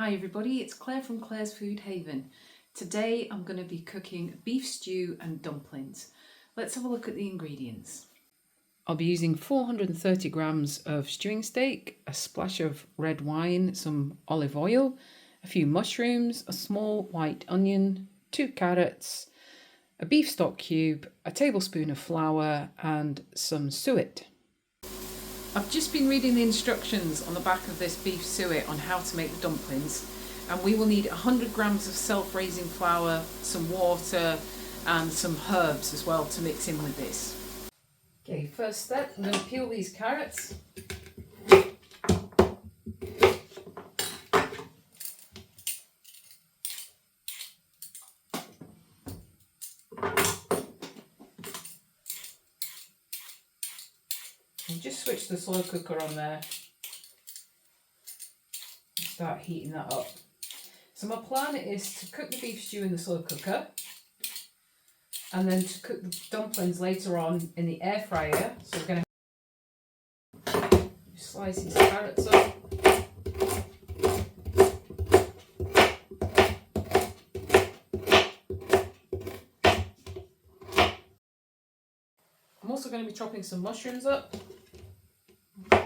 Hi everybody, it's Claire from Claire's Food Haven. Today I'm going to be cooking beef stew and dumplings. Let's have a look at the ingredients. I'll be using 430 grams of stewing steak, a splash of red wine, some olive oil, a few mushrooms, a small white onion, 2 carrots, a beef stock cube, a tablespoon of flour and some suet. I've just been reading the instructions on the back of this beef suet on how to make the dumplings, and we will need 100 grams of self-raising flour, some water and some herbs as well to mix in with this. Okay, first step, I'm going to peel these carrots. And just switch the slow cooker on there and start heating that up. So my plan is to cook the beef stew in the slow cooker and then to cook the dumplings later on in the air fryer. So we're going to slice these carrots up. I'm also going to be chopping some mushrooms up. Do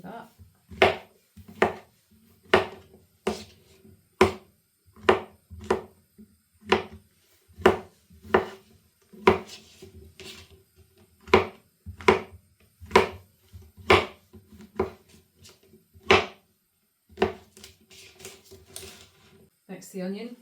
that. Next, the onion.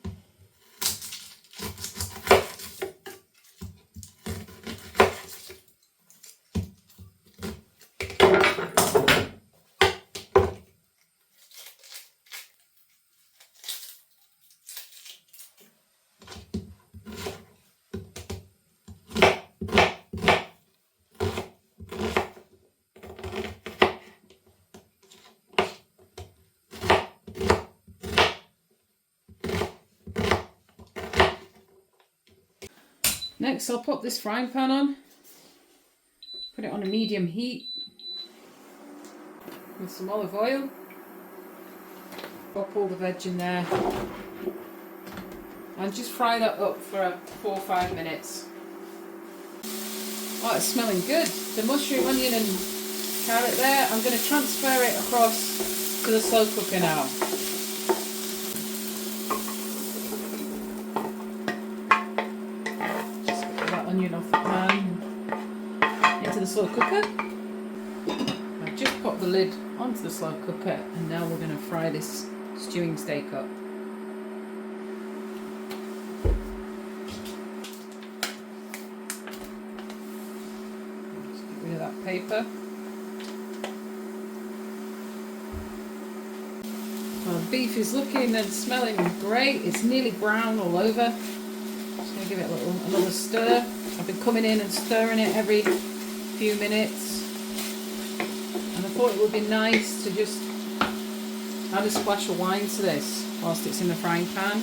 Next, I'll pop this frying pan on, put it on a medium heat with some olive oil, pop all the veg in there and just fry that up for 4 or 5 minutes. Oh, it's smelling good. The mushroom, onion and carrot there, I'm going to transfer it across to the slow cooker now. Onion off the pan into the slow cooker. I've just popped the lid onto the slow cooker and now we're going to fry this stewing steak up. Just get rid of that paper. Well, the beef is looking and smelling great. It's nearly brown all over. Just going to give it another stir. I've been coming in and stirring it every few minutes, and I thought it would be nice to just add a splash of wine to this whilst it's in the frying pan.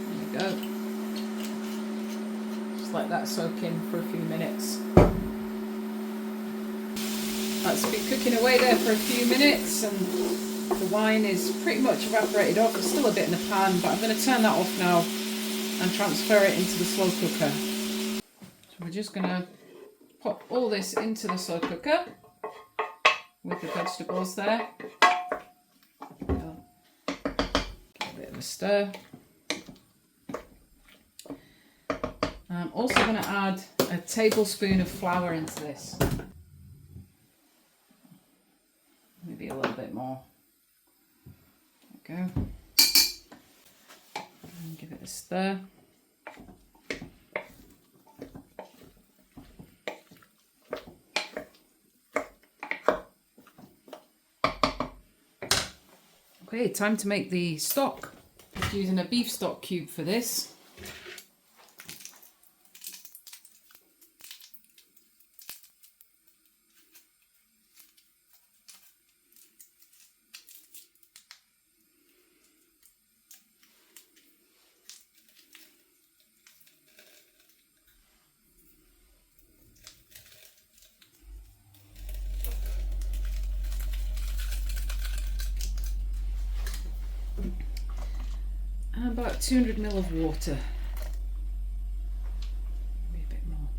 There we go. Just let that soak in for a few minutes. That's been cooking away there for a few minutes and the wine is pretty much evaporated off. There's still a bit in the pan, but I'm going to turn that off now and transfer it into the slow cooker. So we're just going to pop all this into the slow cooker with the vegetables there. Give a bit of a stir. I'm also going to add a tablespoon of flour into this. Maybe a little bit more. There we go. And give it a stir. Okay, time to make the stock. Just using a beef stock cube for this. And about 200 ml of water. Maybe a bit more.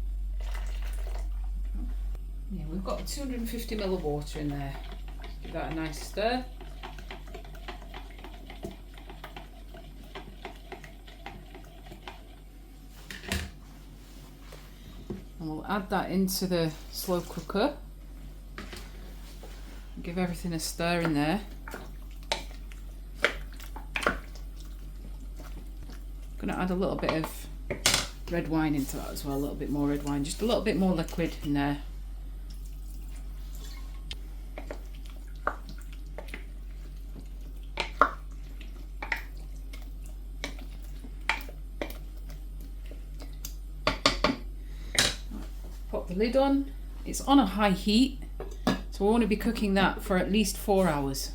Yeah, we've got 250 ml of water in there. Give that a nice stir. And we'll add that into the slow cooker. Give everything a stir in there. I'm going to add a little bit of red wine into that as well, a little bit more red wine, just a little bit more liquid in there. Pop the lid on. It's on a high heat, so we want to be cooking that for at least 4 hours.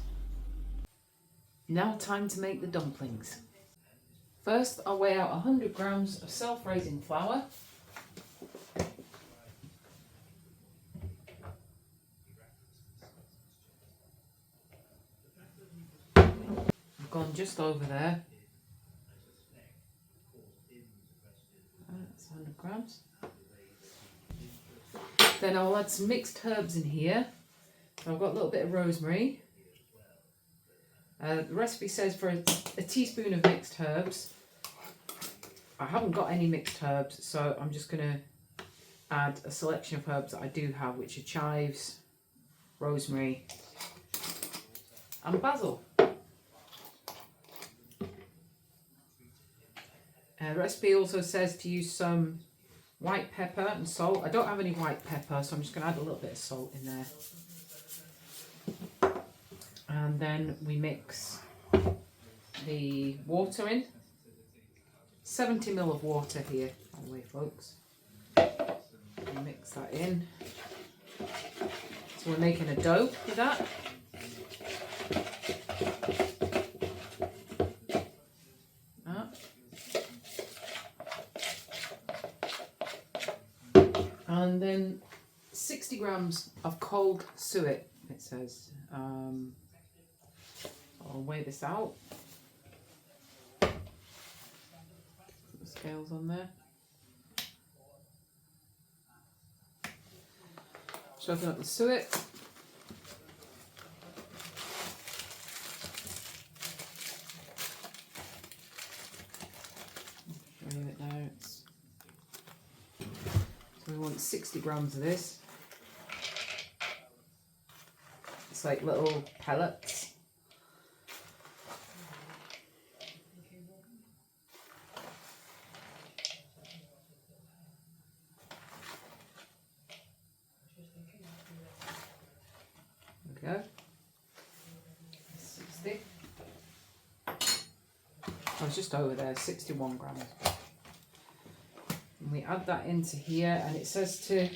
Now time to make the dumplings. First, I'll weigh out 100 grams of self-raising flour. I've gone just over there. That's 100 grams. Then I'll add some mixed herbs in here. So I've got a little bit of rosemary. The recipe says for a teaspoon of mixed herbs. I haven't got any mixed herbs, so I'm just going to add a selection of herbs that I do have, which are chives, rosemary and basil. The recipe also says to use some white pepper and salt. I don't have any white pepper, so I'm just going to add a little bit of salt in there. And then we mix the water in. 70 ml of water here, by the way, folks. And mix that in. So we're making a dough with that. And then 60 grams of cold suet, it says. I'll weigh this out. Put the scales on there. So I've got the suet. Show you it now. So we want 60 grams of this. It's like little pellets. There we go. 60. I was just over there, 61 grams. And we add that into here, and it says to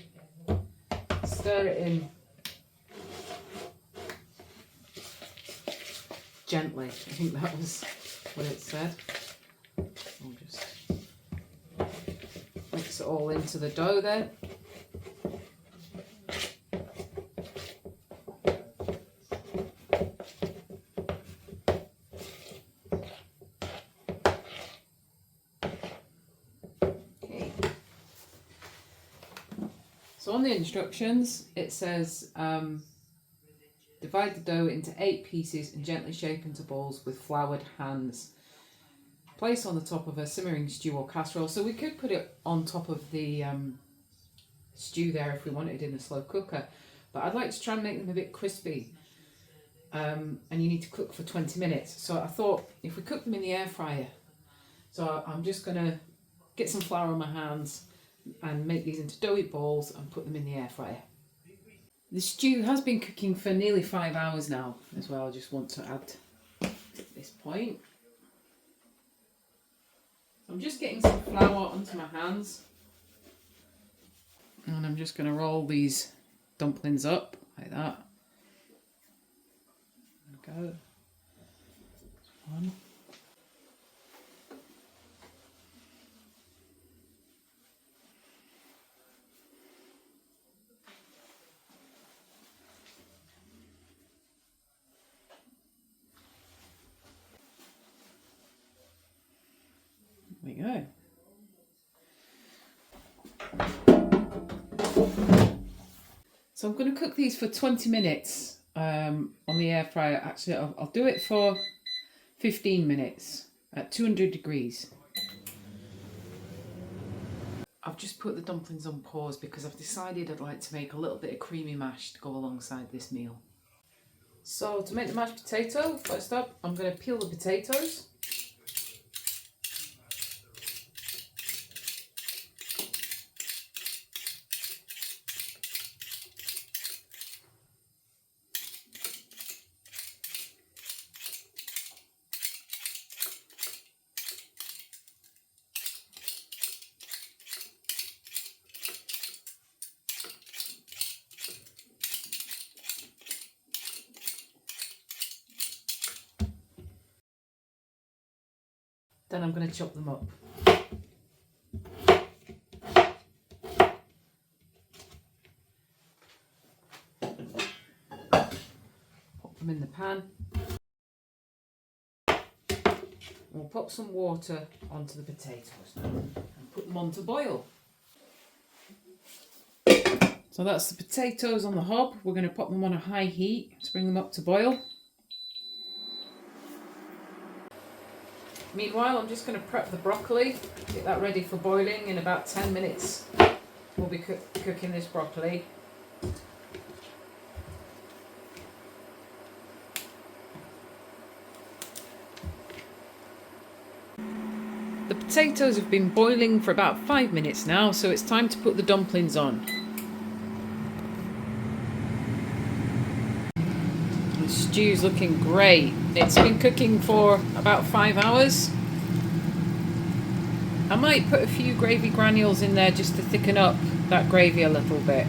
stir it in gently. I think that was what it said. I'll just mix it all into the dough then. So on the instructions, it says divide the dough into 8 pieces and gently shape into balls with floured hands. Place on the top of a simmering stew or casserole. So we could put it on top of the stew there if we wanted in the slow cooker. But I'd like to try and make them a bit crispy. And you need to cook for 20 minutes. So I thought if we cook them in the air fryer. So I'm just going to get some flour on my hands and make these into doughy balls and put them in the air fryer. The stew has been cooking for nearly 5 hours now as well. I just want to add at this point. I'm just getting some flour onto my hands and I'm just going to roll these dumplings up like that. There we go. One. go. So I'm going to cook these for 20 minutes on the air fryer. Actually, I'll do it for 15 minutes at 200 degrees. I've just put the dumplings on pause because I've decided I'd like to make a little bit of creamy mash to go alongside this meal. So to make the mashed potato, first up, I'm going to peel the potatoes. Then I'm going to chop them up. Pop them in the pan. We'll pop some water onto the potatoes and put them on to boil. So that's the potatoes on the hob. We're going to pop them on a high heat to bring them up to boil. Meanwhile, I'm just going to prep the broccoli, get that ready for boiling. In about 10 minutes we'll be cooking this broccoli. The potatoes have been boiling for about 5 minutes now, so it's time to put the dumplings on. The stew's looking great. It's been cooking for about 5 hours. I might put a few gravy granules in there just to thicken up that gravy a little bit.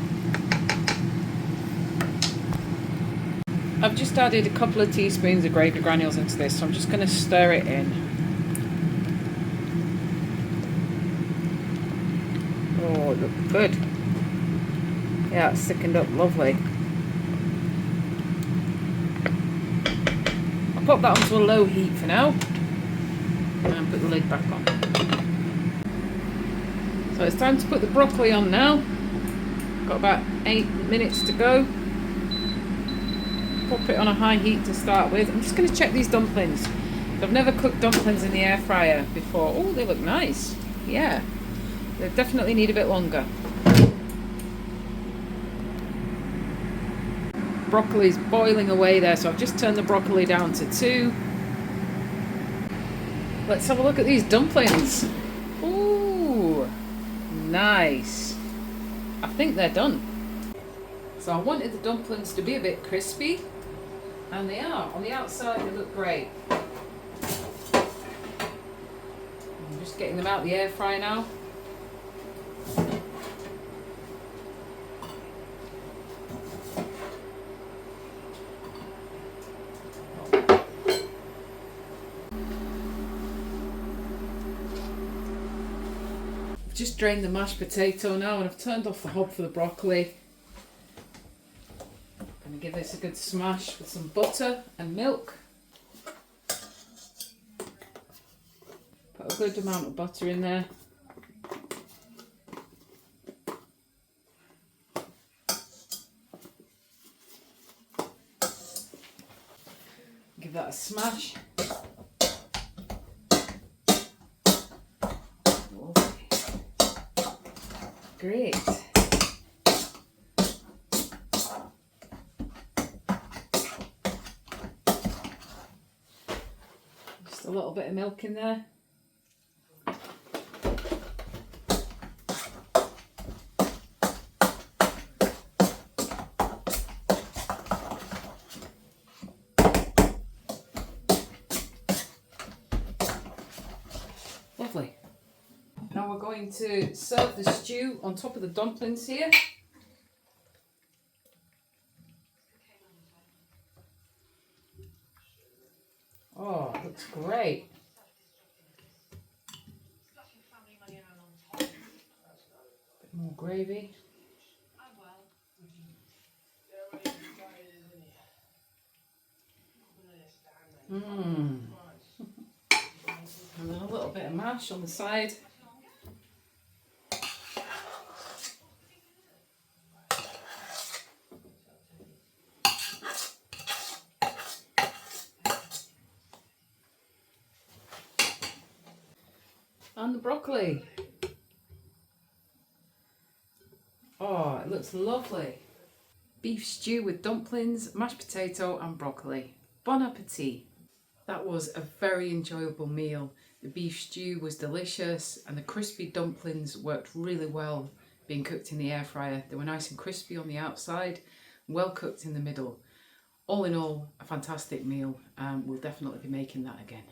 I've just added a couple of teaspoons of gravy granules into this, so I'm just going to stir it in. Oh, it looks good. Yeah, it's thickened up lovely. I'll pop that onto a low heat for now and put the lid back on. So it's time to put the broccoli on now. Got about 8 minutes to go. Pop it on a high heat to start with. I'm just going to check these dumplings. I've never cooked dumplings in the air fryer before. Oh, they look nice. Yeah, they definitely need a bit longer. Broccoli's boiling away there, so I've just turned the broccoli down to 2. Let's have a look at these dumplings. Ooh, nice. I think they're done. So I wanted the dumplings to be a bit crispy, and they are. On the outside they look great. I'm just getting them out the air fryer now. I've just drained the mashed potato now, and I've turned off the hob for the broccoli. I'm going to give this a good smash with some butter and milk. Put a good amount of butter in there. Give that a smash. Great. Just a little bit of milk in there. Lovely. Now we're going to serve the stew on top of the dumplings here. Oh, it looks great. Bit more gravy. And then a little bit of of mash on the side. And the broccoli. Oh, it looks lovely. Beef stew with dumplings, mashed potato and broccoli. Bon appetit. That was a very enjoyable meal. The beef stew was delicious and the crispy dumplings worked really well being cooked in the air fryer. They were nice and crispy on the outside, well cooked in the middle. All in all, a fantastic meal. We'll definitely be making that again.